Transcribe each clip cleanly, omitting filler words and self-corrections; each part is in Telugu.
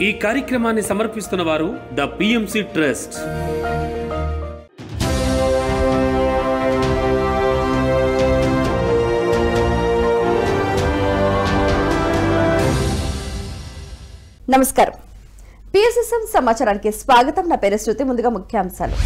ఈ కార్యక్రమాన్ని సమర్పిస్తున్న వారు ద పిఎంసి ట్రస్ట్. నమస్కారం. పిఎస్ఎస్ఎం సమాచారానికి స్వాగతం. నా పేరు శృతి. ముందుగా ముఖ్యాంశాలు.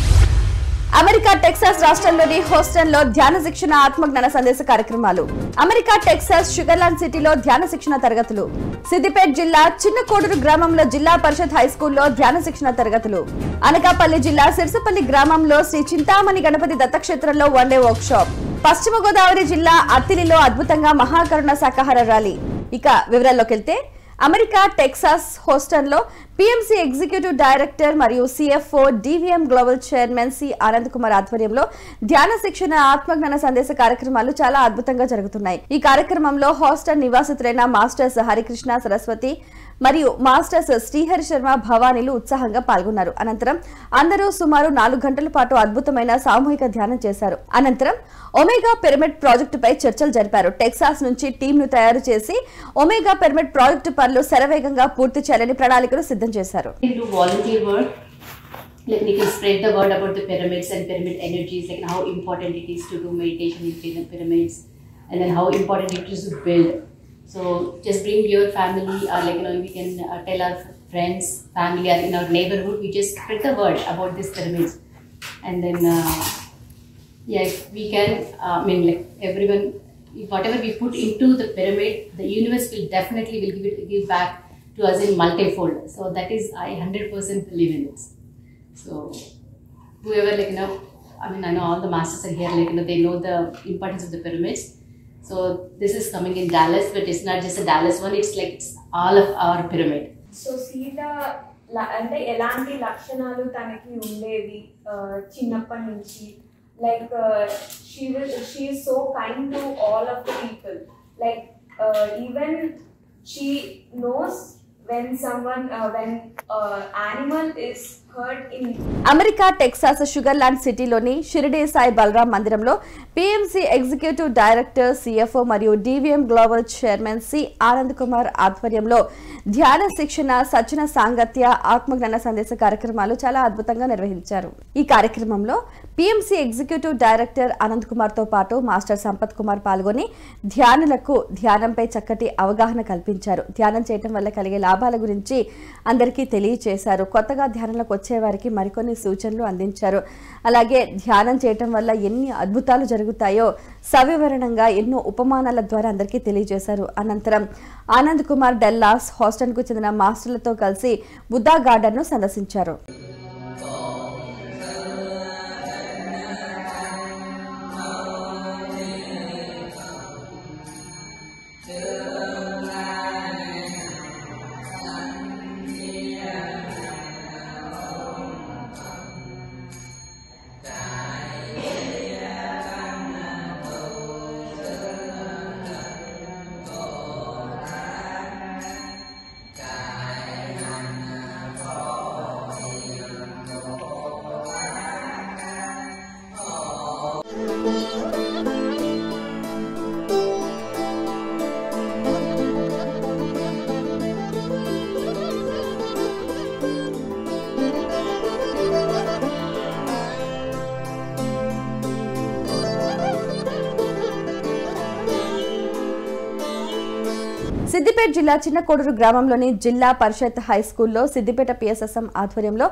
అమెరికా టెక్సాస్ రాష్ట్రంలోని హోస్టన్లో ధ్యాన శిక్షణ ఆత్మజ్ఞాన సందేశ కార్యక్రమాలు. అమెరికా టెక్సాస్ షుగర్లాండ్ సిటీలో ధ్యాన శిక్షణ తరగతులు. సిద్దిపేట జిల్లా చిన్నకోడూరు గ్రామంలో జిల్లా పరిషత్ హైస్కూల్లో ధ్యాన శిక్షణ తరగతులు. అనకాపల్లి జిల్లా సిరిసపల్లి గ్రామంలో శ్రీ చింతామణి గణపతి దత్తక్షేత్రంలో వన్డే వర్క్ షాప్. పశ్చిమ గోదావరి జిల్లా అత్తిలిలో అద్భుతంగా మహాకరుణ శాకాహార ర్యాలీ. ఇక వివరాల్లోకి వెళ్తే, అమెరికా టెక్సాస్ హోస్టన్లో పిఎంసి ఎగ్జిక్యూటివ్ డైరెక్టర్ మరియు CFO DVM global chairman C Anand Kumar ఆధ్వర్యంలో ధ్యాన శిక్షణ ఆత్మజ్ఞాన సందేశ కార్యక్రమాలు చాలా అద్భుతంగా జరుగుతున్నాయి. ఈ కార్యక్రమంలో హాస్టల్ నివాసితులైన మాస్టర్స్ హరికృష్ణ సరస్వతి మరియు మాస్టర్స్ శ్రీహరి శర్మ భవానీలు ఉత్సాహంగా పాల్గొన్నారు. అనంతరం అందరూ సుమారు 4 గంటల పాటు అద్భుతమైన సామూహిక ధ్యానం చేశారు. అనంతరం ఒమేగా పిరమిడ్ ప్రాజెక్టుపై చర్చలు జరిపారు. టెక్సాస్ నుంచి టీంను తయారు చేసి ఒమేగా పిరమిడ్ ప్రాజెక్టు పనులు శరవేగంగా పూర్తి చేయాలని ప్రణాళికలు సిద్ధం చేశారు. Like we can spread the word about the pyramids and pyramid energies, like how important it is to do meditation in pyramids, and then how important it is to build. So just bring your family, or we can tell our friends, family, or in our neighborhood. We just spread the word about these pyramids, and then if we can, everyone, whatever we put into the pyramid, the universe will definitely give back to us in multifold. So that is, I 100% believe in this. So whoever I know all the masters are here, they know the importance of the pyramids. So this is coming in Dallas, but it's not just a Dallas one, it's all of our pyramid. So Sita అంటే ఎలాంటి లక్షణాలు తనకి ఉండేవి చిన్నప్పటి నుంచి, she is so kind to all of the people, even she knows when animal is hurt in. America Texas Sugar Land సిటీలోని షిరిడి సాయి బలరాం మందిరంలో పిఎంసి ఎగ్జిక్యూటివ్ డైరెక్టర్ సిఎఫ్ఓ మరియు DVM global chairman C Anand Kumar ఆధ్వర్యంలో ధ్యాన శిక్షణ సజ్జన సాంగత్య ఆత్మజ్ఞాన సందేశ కార్యక్రమాలు చాలా అద్భుతంగా నిర్వహించారు. ఈ కార్యక్రమంలో PMC executive director Anand Kumar తో పాటు మాస్టర్ సంపత్ కుమార్ పాల్గొని ధ్యానులకు ధ్యానంపై చక్కటి అవగాహన కల్పించారు. ధ్యానం చేయడం వల్ల కలిగే లాభాల గురించి అందరికీ తెలియజేశారు. కొత్తగా ధ్యానంలోకి వచ్చేవారికి మరికొన్ని సూచనలు అందించారు. అలాగే ధ్యానం చేయటం వల్ల ఎన్ని అద్భుతాలు జరుగుతాయో సవివరణంగా ఎన్నో ఉపమానాల ద్వారా అందరికీ తెలియజేశారు. అనంతరం ఆనంద్ కుమార్ డెల్లాస్ హాస్టన్ కు చెందిన మాస్టర్లతో కలిసి బుద్ధా గార్డెన్ ను సందర్శించారు. సిద్దిపేట జిల్లా చిన్నకోడూరు గ్రామంలోని జిల్లా పరిషత్ హైస్కూల్లో సిద్దిపేట పిఎస్ఎస్ఎం ఆధ్వర్యంలో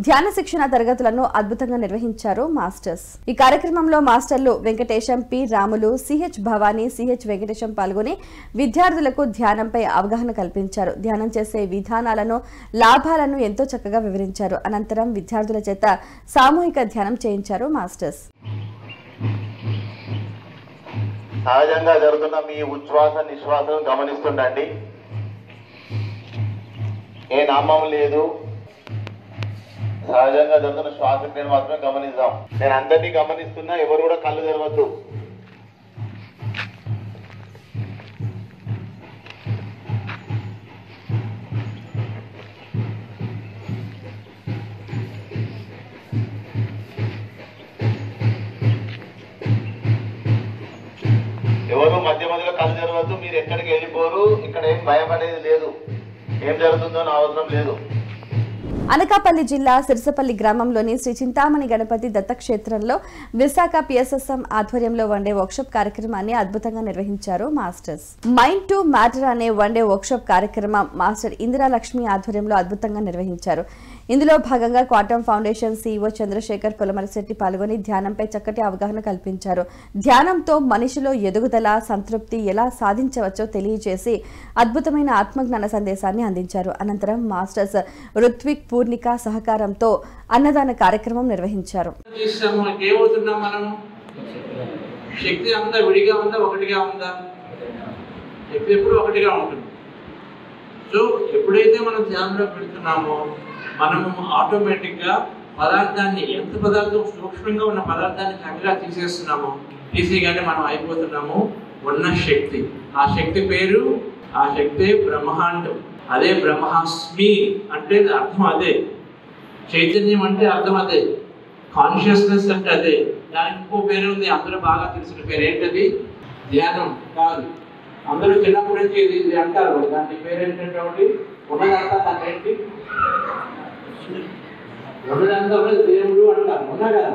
ధ్యాన శిక్షణ తరగతులను అద్భుతంగా నిర్వహించారు మాస్టర్స్. ఈ కార్యక్రమంలో మాస్టర్లు Venkatesham, P Ramulu, CH Bhavani, CH Venkatesham పాల్గొని విద్యార్థులకు ధ్యానంపై అవగాహన కల్పించారు. ధ్యానం చేసే విధానాలను, లాభాలను ఎంతో చక్కగా వివరించారు. అనంతరం విద్యార్థుల చేత సామూహిక ధ్యానం చేయించారు మాస్టర్స్. సహజంగా జరుగుతున్న మీ ఉచ్ఛ్వాస నిశ్వాసను గమనిస్తుండండి. ఏ నామం లేదు, సహజంగా జరుగుతున్న శ్వాస క్రియను మాత్రమే గమనిద్దాం. నేను అందరినీ గమనిస్తున్నా, ఎవరు కూడా కళ్ళు తెరవద్దు. ఎవరు మధ్య మధ్యలో కళ్ళు తెరవద్దు. మీరు ఎక్కడికి వెళ్ళిపోరు. ఇక్కడ ఏం భయం అనేది లేదు. ఏం జరుగుతుందో నా అవసరం లేదు. అనకాపల్లి జిల్లా సిరిసపల్లి గ్రామంలోని శ్రీ చింతామణి గణపతి దత్తక్షేత్రంలో విశాఖ పిఎస్ఎస్ఎం ఆధ్వర్యంలో వన్డే వర్క్షాప్ కార్యక్రమాన్ని అద్భుతంగా నిర్వహించారు మాస్టర్స్. మైండ్ టు మ్యాటర్ అనే వన్డే వర్క్షాప్ కార్యక్రమం మాస్టర్ ఇందిరాలక్ష్మి ఆధ్వర్యంలో అద్భుతంగా నిర్వహించారు. ఇందులో భాగంగా quantum foundation CEO Chandrasekhar Polamarisetti పాల్గొని ధ్యానంపై చక్కటి అవగాహన కల్పించారు. ధ్యానంతో మనిషిలో ఎదుగుదల, సంతృప్తి ఎలా సాధించవచ్చో తెలియజేసి అద్భుతమైన ఆత్మజ్ఞాన సందేశాన్ని అందించారు. అనంతరం మాస్టర్స్ రుత్విక్, పూర్ణిక సహకారంతో అన్నదాన కార్యక్రమం నిర్వహించారు. శక్తి అంతా విడిగా ఉందా, ఒకటిగా ఉందా? శక్తి ఎప్పుడు ఒకటిగా ఉంటుంది. సో ఎప్పుడైతే మనం ధ్యానంలో పెడుతున్నామో మనము ఆటోమేటిక్గా పదార్థాన్ని, ఎంత పదార్థం సూక్ష్మంగా ఉన్న పదార్థాన్ని చక్కగా తీసేస్తున్నామో, తీసేయగానే మనం అయిపోతున్నాము ఉన్న శక్తి. ఆ శక్తి పేరు, ఆ శక్తి బ్రహ్మాండం. అదే బ్రహ్మాస్మి అంటే అర్థం అదే. చైతన్యం అంటే అర్థం అదే. కాన్షియస్నెస్ అంటే అదే. దానికి ఇంకో పేరు ఉంది, అందరూ బాగా తెలిసిన పేరు. ఏంటది? ధ్యానం కాదు. అందరూ చిన్నప్పటి నుంచి ఇది అంటారు. దాని పేరు ఏంటంటే ఒకటి ఉన్నదంతా దాన్ని ఉన్నదంతా దేవుడు అంటారు. ఉన్నా కదా?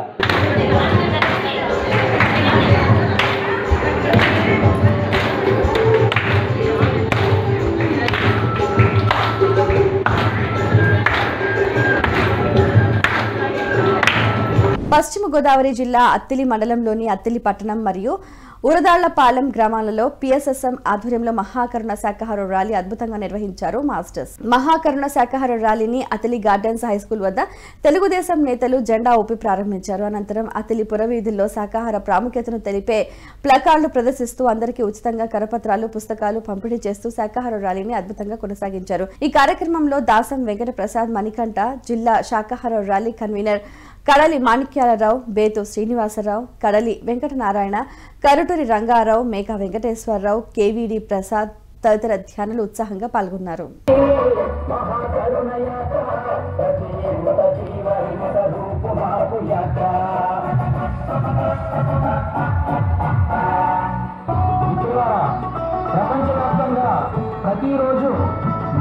పశ్చిమ గోదావరి జిల్లా అత్తిలి మండలంలోని అత్తిలి పట్టణం మరియు ఉరదాళ్లపాలెం గ్రామాలలో పిఎస్ఎస్ఎం ఆధ్వర్యంలో మహాకరుణ శాఖాహార ర్యాలీ అద్భుతంగా నిర్వహించారు మాస్టర్స్. మహాకరుణ శాఖాహార ర్యాలీని అతిలి గార్డెన్స్ హైస్కూల్ వద్ద తెలుగుదేశం నేతలు జెండా ఊపి ప్రారంభించారు. అనంతరం అతిలి పురవీధుల్లో శాఖాహార ప్రాముఖ్యతను తెలిపే ప్లకార్డులు ప్రదర్శిస్తూ అందరికీ ఉచితంగా కరపత్రాలు, పుస్తకాలు పంపిణీ చేస్తూ శాఖాహార ర్యాలీని అద్భుతంగా కొనసాగించారు. ఈ కార్యక్రమంలో దాసం వెంకట ప్రసాద్ మణికంఠ, జిల్లా శాఖాహార ర్యాలీ కన్వీనర్ కడలి మాణిక్యాలరావు, బేతు శ్రీనివాసరావు, కడలి వెంకటనారాయణ, కరుటూరి రంగారావు, మేకా వెంకటేశ్వరరావు, కేవీడి ప్రసాద్ తదితర ధ్యానులు ఉత్సాహంగా పాల్గొన్నారు. ప్రపంచవ్యాప్తంగా ప్రతిరోజు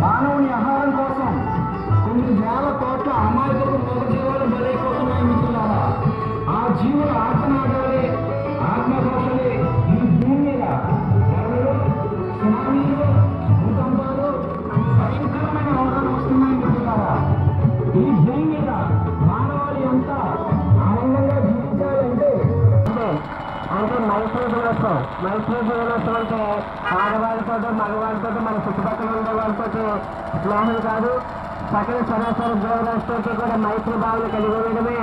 మానవుని ఆహారం కోసం కొన్ని వేల కోట్ల అమాయకపు మూగజీవాలు బలైపోతున్నాయి మిత్రులారా. ఆ జీవుల ఆత్మనాదాలే, ఆత్మఘోషలే ఈ భూమి మీద వరదలు, సునామీలు, భూకంపాలు, భయంకరమైన రోగాలు వస్తున్నాయి మిత్రులారా. ఈ భూమి మీద మానవాళి అంతా ఆనందంగా జీవించాలంటే మైసూరు దినోత్సవం అంటే ఆడవాళ్ళతో, మగవాళ్ళతో, మన చుట్టుపక్కల ఉండే వాళ్ళతో స్నేహం కాదు, సకల సరాసరి జీవరాశులతో కూడా మైత్రి భావన కలిగి ఉండడమే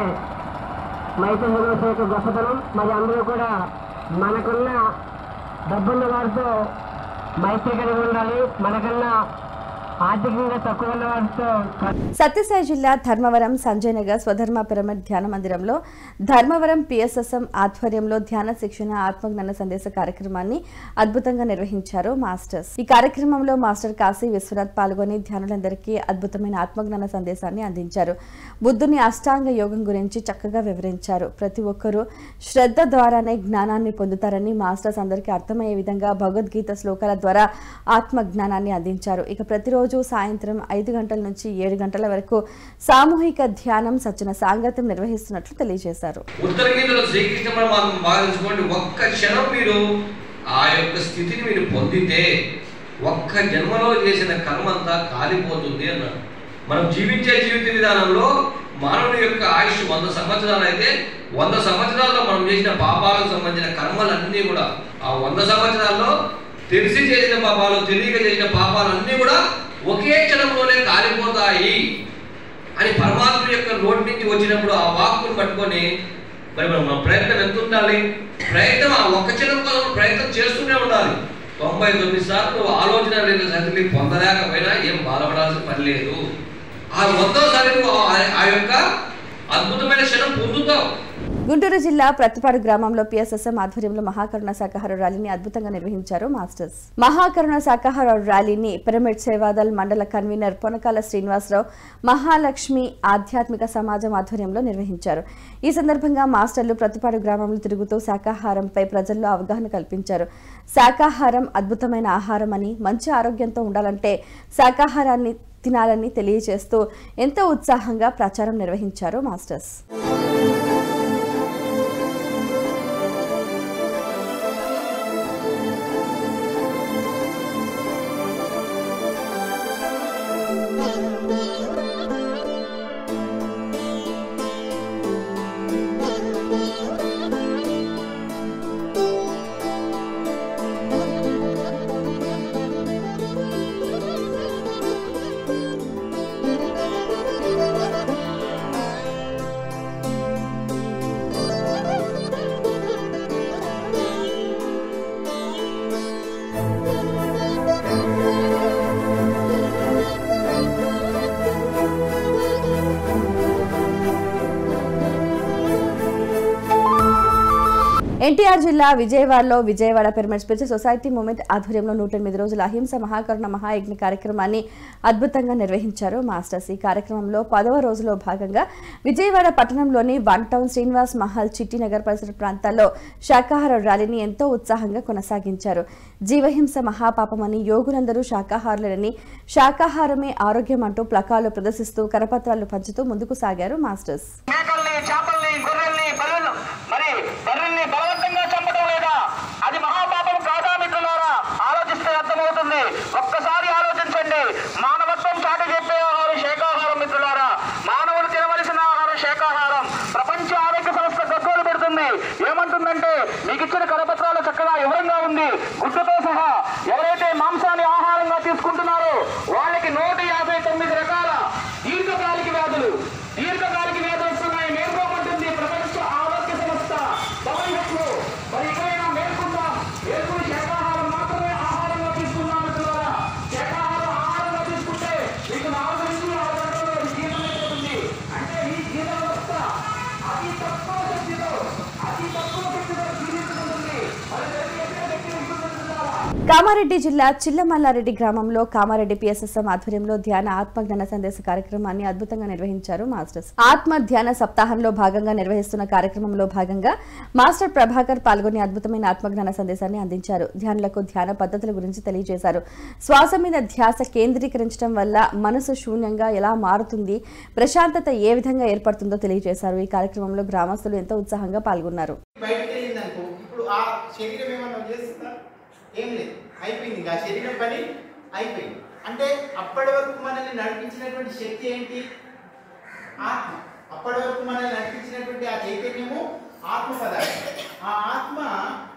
మైత్రి దినోత్సవం యొక్క గొప్పతనం. మరి అందరూ కూడా మనకున్న డబ్బున్న వారితో మైత్రి కలిగి ఉండాలి. మనకన్నా ఆర్థికంగా తక్కువ ఉన్న వారితో. సత్యసాయి జిల్లా ధర్మవరం సంజయ్ నగర్ స్వధర్మ పిరమిడ్ ధ్యాన మందిరంలో ధర్మవరం పిఎస్ఎస్ఎం ఆధ్వర్యంలో ధ్యాన శిక్షణ, ఆత్మజ్ఞాన సందేశ కార్యక్రమాన్ని అద్భుతంగా నిర్వహించారు మాస్టర్స్. ఈ కార్యక్రమంలో మాస్టర్ కాశీ విశ్వనాథ్ పాల్గొని ధ్యానులందరికీ అద్భుతమైన ఆత్మజ్ఞాన సందేశాన్ని అందించారు. బుద్ధుని అష్టాంగ యోగం గురించి చక్కగా వివరించారు. ప్రతి ఒక్కరూ శ్రద్ధ ద్వారానే జ్ఞానాన్ని పొందుతారని మాస్టర్స్ అందరికీ అర్థమయ్యే విధంగా భగవద్గీత శ్లోకాల ద్వారా ఆత్మజ్ఞానాన్ని అందించారు. ఇక ప్రతిరోజు సాయంత్రం 5 గంటల నుంచి 7 గంటల వరకు సామూహిక ధ్యానం, సజ్జన సాంగత్యం నిర్వహిస్తున్నట్లు తెలియజేశారు. ఉత్తరగీతలో శ్రీకృష్ణ పరమాత్మ బాగా తెలుసుకోండి. ఒక్క క్షణం మీరు ఆ యొక్క స్థితిని మీరు పొందితే ఒక్క జన్మలో చేసిన కర్మ అంతా కాలిపోతుంది అన్నారు. మనం జీవించే జీవిత విధానంలో మానవుని యొక్క ఆయుష్ 100 సంవత్సరాలు అయితే 100 సంవత్సరాల్లో మనం చేసిన పాపాలకు సంబంధించిన కర్మలన్నీ కూడా ఆ 100 సంవత్సరాల్లో తెలిసి చేసిన పాపాలు, తెలియక చేసిన పాపాలన్నీ కూడా ఒకే క్షణంలోనే కాలిపోతాయి అని పరమాత్మ యొక్క నోటి నుంచి వచ్చినప్పుడు ఆ వాక్కును పట్టుకొని మరి మన ప్రయత్నం ఎంత ఉండాలి? ప్రయత్నం ఆ ఒక్క క్షణం కోసం ప్రయత్నం చేస్తూనే ఉండాలి. 99 సార్లు ఆలోచన లేని స్థితిని పొందలేకపోయినా ఏం బాధపడాల్సిన పని లేదు. ఆ 100వ సారి ఆ యొక్క అద్భుతమైన క్షణం పొందుతాం. గుంటూరు జిల్లా ప్రతిపాడు గ్రామంలో పిఎస్ఎస్ఎం ఆధ్వర్యంలో మహాకరుణ శాకాహార ర్యాలీని అద్భుతంగా నిర్వహించారు మాస్టర్స్. మహాకరుణ శాకాహార ర్యాలీని పిరమిడ్ సేవాదల్ మండల కన్వీనర్ పొనకాల శ్రీనివాసరావు మహాలక్ష్మి ఆధ్యాత్మిక సమాజం ఆధ్వర్యంలో నిర్వహించారు. ఈ సందర్భంగా మాస్టర్లు ప్రతిపాడు గ్రామంలో తిరుగుతూ శాకాహారంపై ప్రజల్లో అవగాహన కల్పించారు. శాకాహారం అద్భుతమైన ఆహారం అని, మంచి ఆరోగ్యంతో ఉండాలంటే శాకాహారాన్ని తినాలని తెలియజేస్తూ ఎంతో ఉత్సాహంగా ప్రచారం నిర్వహించారు మాస్టర్స్. ఎన్టీఆర్ జిల్లా విజయవాడలో Vijayawada pyramid spiritual society movement ఆధ్వర్యంలో 108 రోజుల అహింస మహాకరుణ మహాయజ్ఞ కార్యక్రమాన్ని అద్భుతంగా నిర్వహించారు మాస్టర్స్. ఈ కార్యక్రమంలో 10వ రోజులో భాగంగా విజయవాడ పట్టణంలోని వన్ టౌన్, శ్రీనివాస్ మహల్, చిట్టినగర్ పరిసర ప్రాంతాల్లో శాకాహార ర్యాలీని ఎంతో ఉత్సాహంగా కొనసాగించారు. జీవహింస మహాపాపమని, యోగులందరూ శాకాహారులని, శాకాహారమే ఆరోగ్యం అంటూ ప్లకాలు ప్రదర్శిస్తూ కరపత్రాలు పంచుతూ ముందుకు సాగారు మాస్టర్స్. బలవంతంగా చంపడం లేదా? అది మహాపాపం కాదా మిత్రులారా? ఆలోచిస్తే అర్థమవుతుంది. ఒక్కసారి ఆలోచించండి. మానవత్వం చాటి చెప్పే ఆహారం శాకాహారం మిత్రులారా. మానవులు తినవలసిన ఆహారం శాకాహారం. ప్రపంచ ఆరోగ్య సంస్థ గగ్గోలు పెడుతుంది. ఏమంటుందంటే, మీకు ఇచ్చిన కరపత్రాలు చక్కగా వివరంగా ఉంది, గుడ్డుతో సహా. ఎవరైతే మాంసాన్ని ఆహారంగా తీసుకుంటున్నారో వాళ్ళకి 159 రకాల దీర్ఘకాలిక వ్యాధులు వస్తున్నాయి. మేల్కోమంటుంది ప్రపంచ ఆరోగ్య సంస్థ. మరి ఎక్కడైనా మేల్కొని శాకాహారం మాత్రమే ఆహారంగా తీసుకున్నాం మిత్రులారా. శాకాహారం ఆహారంగా తీసుకుంటే మీకు 4 నుంచి 6 గంటల్లో జీర్ణమైపోతుంది. అంటే ఈ జీర్ణ వ్యవస్థ అతి తక్కువ శక్తితో జీవిస్తుంది. కామారెడ్డి జిల్లా చిల్లమల్లారెడ్డి గ్రామంలో కామారెడ్డి పిఎస్ఎస్ఎం ఆధ్వర్యంలో ధ్యాన ఆత్మజ్ఞాన సందేశ కార్యక్రమాన్ని అద్భుతంగా నిర్వహించారు మాస్టర్స్. ఆత్మ ధ్యాన సప్తాహంలో భాగంగా నిర్వహిస్తున్న కార్యక్రమంలో భాగంగా మాస్టర్ ప్రభాకర్ పాల్గొని అద్భుతమైన ఆత్మజ్ఞాన సందేశాన్ని అందించారు. ధ్యానులకు ధ్యాన పద్ధతుల గురించి తెలియజేశారు. శ్వాస మీద ధ్యాస కేంద్రీకరించడం వల్ల మనసు శూన్యంగా ఎలా మారుతుంది, ప్రశాంతత ఏ విధంగా ఏర్పడుతుందో తెలియజేశారు. ఈ కార్యక్రమంలో గ్రామస్తులు ఎంతో ఉత్సాహంగా పాల్గొన్నారు. ఏం లేదు, అయిపోయింది. ఆ శరీరం పని అయిపోయింది. అంటే అప్పటి వరకు మనల్ని నడిపించినటువంటి శక్తి ఏంటి? ఆత్మ. అప్పటి వరకు మనల్ని నడిపించినటువంటి ఆ చైతన్యము ఆత్మ పదార్థం. ఆ ఆత్మ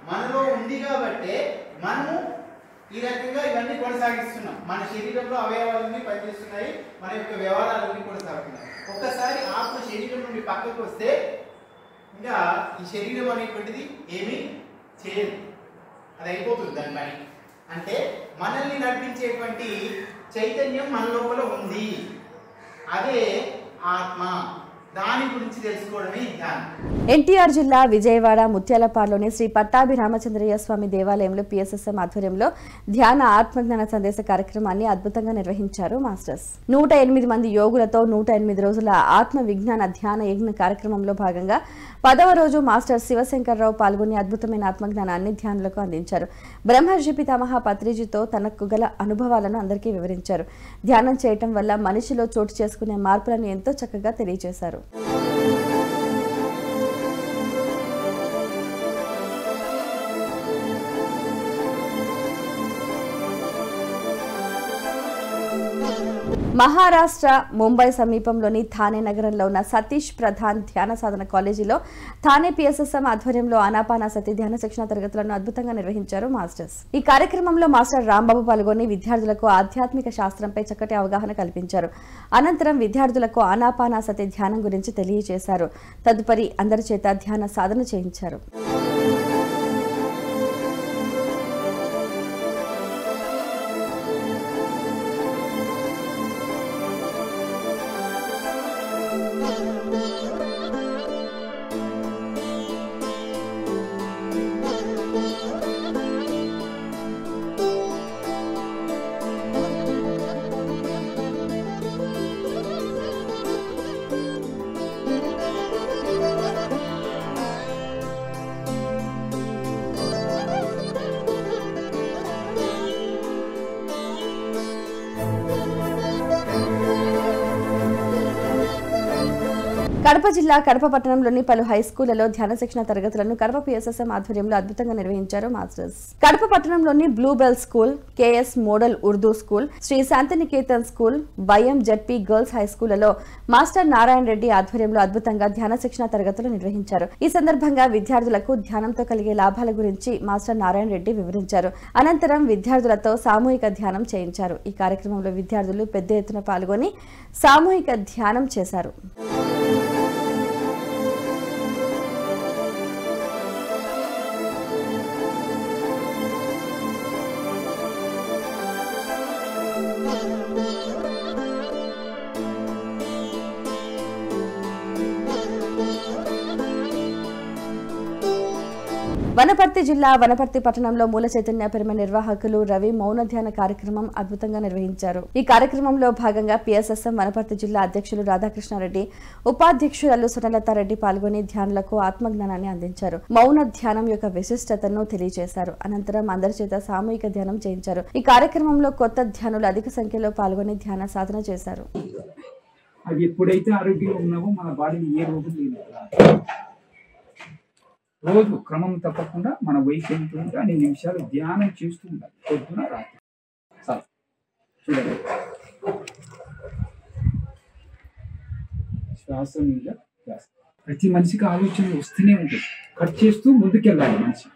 మనలో ఉంది కాబట్టే మనము ఈ రకంగా ఇవన్నీ కొనసాగిస్తున్నాం. మన శరీరంలో అవయవాలన్నీ పనిచేస్తున్నాయి, మన యొక్క వ్యవహారాలన్నీ కొనసాగుతున్నాయి. ఒక్కసారి ఆత్మ శరీరం నుండి పక్కకు వస్తే ఇంకా ఈ శరీరం అనేటువంటిది ఏమీ చేయదు, అది అయిపోతుంది దాని పని. అంటే మనల్ని నడిపించేటువంటి చైతన్యం మన లోపల ఉంది, అదే ఆత్మ. దాని గురించి తెలుసుకోవడమే ధ్యానం. ఎన్టీఆర్ జిల్లా విజయవాడ ముత్యాలపాడులోని శ్రీ పట్టాభి రామచంద్రయ్య స్వామి దేవాలయంలో పిఎస్ఎస్ఎం ఆధ్వర్యంలో ధ్యాన ఆత్మజ్ఞాన సందేశ కార్యక్రమాన్ని అద్భుతంగా నిర్వహించారు మాస్టర్స్. 108 మంది యోగులతో 108 రోజుల ఆత్మ విజ్ఞాన ధ్యాన యజ్ఞ కార్యక్రమంలో భాగంగా 10వ రోజు మాస్టర్ శివశంకర్రావు పాల్గొని అద్భుతమైన ఆత్మజ్ఞానాన్ని ధ్యానులకు అందించారు. బ్రహ్మర్షి పితామహ పత్రిజీతో తనకు గల అనుభవాలను అందరికీ వివరించారు. ధ్యానం చేయటం వల్ల మనిషిలో చోటు చేసుకునే మార్పులను ఎంతో చక్కగా తెలియజేశారు. మహారాష్ట్ర ముంబై సమీపంలోని థానే నగరంలో ఉన్న సతీష్ ప్రధాన్ ధ్యాన సాధన కాలేజీలో థానే పిఎస్ఎస్ఎం ఆధ్వర్యంలో ఆనాపానసతి ధ్యాన శిక్షణ తరగతులను అద్భుతంగా నిర్వహించారు మాస్టర్స్. ఈ కార్యక్రమంలో మాస్టర్ రాంబాబు పాల్గొని విద్యార్థులకు ఆధ్యాత్మిక శాస్త్రంపై చక్కటి అవగాహన కల్పించారు. అనంతరం విద్యార్థులకు ఆనాపానసతి ధ్యానం గురించి తెలియజేశారు. తదుపరి అందరి చేత ధ్యాన సాధన చేయించారు. కడప జిల్లా కడప పట్టణంలోని పలు హై స్కూళ్లలో ధ్యాన శిక్షణ తరగతులను కడప పిఎస్ఎస్ఎం ఆధ్వర్యంలో అద్భుతంగా నిర్వహించారు మాస్టర్స్. కడప పట్టణంలోని Bluebell school, KS model Urdu school, Sri Shantiniketan school, YM ZP girls high స్కూళ్లలో మాస్టర్ నారాయణ రెడ్డి ఆధ్వర్యంలో అద్భుతంగా ధ్యాన శిక్షణ తరగతులు నిర్వహించారు. ఈ సందర్భంగా విద్యార్థులకు ధ్యానంతో కలిగే లాభాల గురించి మాస్టర్ నారాయణ రెడ్డి వివరించారు. అనంతరం విద్యార్థులతో సామూహిక ధ్యానం చేయించారు. ఈ కార్యక్రమంలో విద్యార్థులు పెద్ద ఎత్తున పాల్గొని సామూహిక ధ్యానం చేశారు. వనపర్తి జిల్లా వనపర్తి పట్టణంలో మూల చైతన్య పిరమిడ్ నిర్వాహకులు రవి మౌన ధ్యాన కార్యక్రమం అద్భుతంగా నిర్వహించారు. ఈ కార్యక్రమంలో భాగంగా పిఎస్ఎస్ఎం వనపర్తి జిల్లా అధ్యక్షులు రాధాకృష్ణారెడ్డి, ఉపాధ్యక్షురాలు సునలతారెడ్డి పాల్గొని ధ్యానులకు ఆత్మజ్ఞానాన్ని అందించారు. మౌన ధ్యానం యొక్క విశిష్టతను తెలియజేశారు. అనంతరం అందరి చేత సామూహిక ధ్యానం చేయించారు. ఈ కార్యక్రమంలో కొత్త ధ్యానులు అధిక సంఖ్యలో పాల్గొని ధ్యాన సాధన చేశారు. అది ఎప్పుడైతే ఆరోగ్యంగా ఉన్నామో మన బాడీని ఏ రోగం లేదు. రోజు క్రమం తప్పకుండా మన వయసు ఎంత ఉంటే అన్ని నిమిషాలు ధ్యానం చేస్తూ ఉండాలి. పొద్దున రాత్రి చాలు. చూడండి, శ్వాస మీద శ్వాస. ప్రతి మనిషికి ఆలోచన వస్తూనే ఉంటుంది. కట్ చేస్తూ ముందుకెళ్ళాలి. మనిషి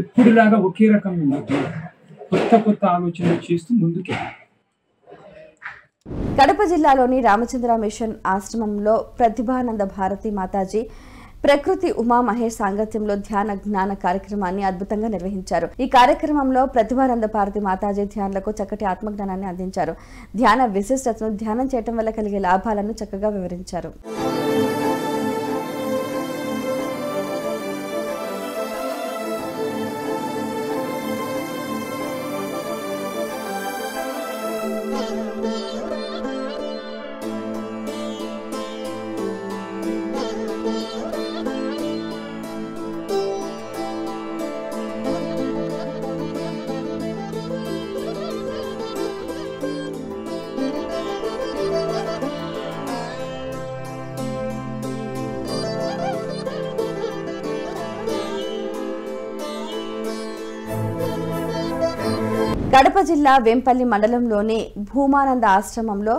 ఎప్పుడులాగా ఒకే రకంగా ఉండదు. కొత్త కొత్త ఆలోచనలు చేస్తూ ముందుకెళ్ళాలి. కడప జిల్లాలోని రామచంద్ర మిషన్ ఆశ్రమంలో ప్రతిభానంద భారతి మాతాజీ, ప్రకృతి ఉమా మహేష్ సాంగత్యంలో ధ్యాన జ్ఞాన కార్యక్రమాన్ని అద్భుతంగా నిర్వహించారు. ఈ కార్యక్రమంలో ప్రతిభానంద భారతి మాతాజీ ధ్యానులకు చక్కటి ఆత్మజ్ఞానాన్ని అందించారు. ధ్యాన విశిష్టతను, ధ్యానం చేయటం వల్ల కలిగే లాభాలను చక్కగా వివరించారు. కడప జిల్లా వేంపల్లి మండలంలోని భూమానంద ఆశ్రమంలో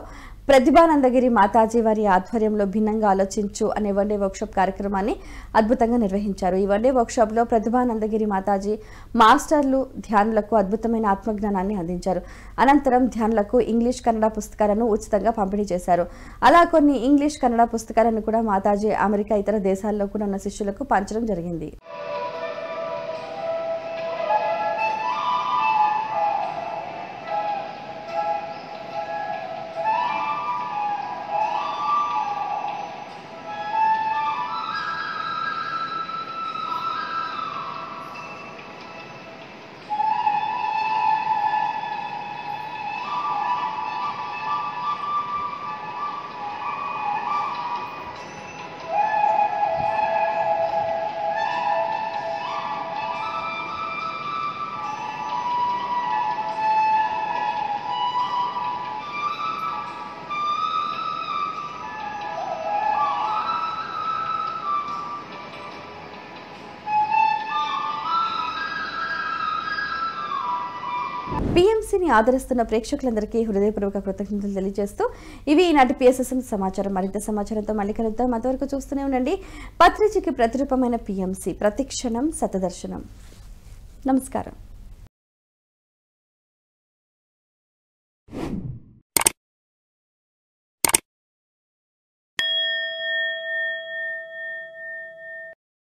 ప్రతిభానందగిరి మాతాజీ వారి ఆధ్వర్యంలో భిన్నంగా ఆలోచించు అనే వన్డే వర్క్షాప్ కార్యక్రమాన్ని అద్భుతంగా నిర్వహించారు. ఈ వన్డే వర్క్షాప్లో ప్రతిభానందగిరి మాతాజీ మాస్టర్లు ధ్యానులకు అద్భుతమైన ఆత్మజ్ఞానాన్ని అందించారు. అనంతరం ధ్యానులకు ఇంగ్లీష్, కన్నడ పుస్తకాలను ఉచితంగా పంపిణీ చేశారు. అలా కొన్ని ఇంగ్లీష్, కన్నడ పుస్తకాలను కూడా మాతాజీ అమెరికా, ఇతర దేశాల్లో కూడా ఉన్న శిష్యులకు పంచడం జరిగింది. పిఎంసిని ఆదరిస్తున్న ప్రేక్షకులందరికీ హృదయపూర్వక కృతజ్ఞతలు తెలియజేస్తూ ఇవి ఈనాటి పిఎస్ఎస్ఎం సమాచారం. మరింత సమాచారంతో మళ్ళీ కలుద్దాం. అంతవరకు చూస్తూనే ఉండండి పత్రికకి ప్రతిరూపమైన పిఎంసి, ప్రతిక్షణం సతదర్శనం. నమస్కారం.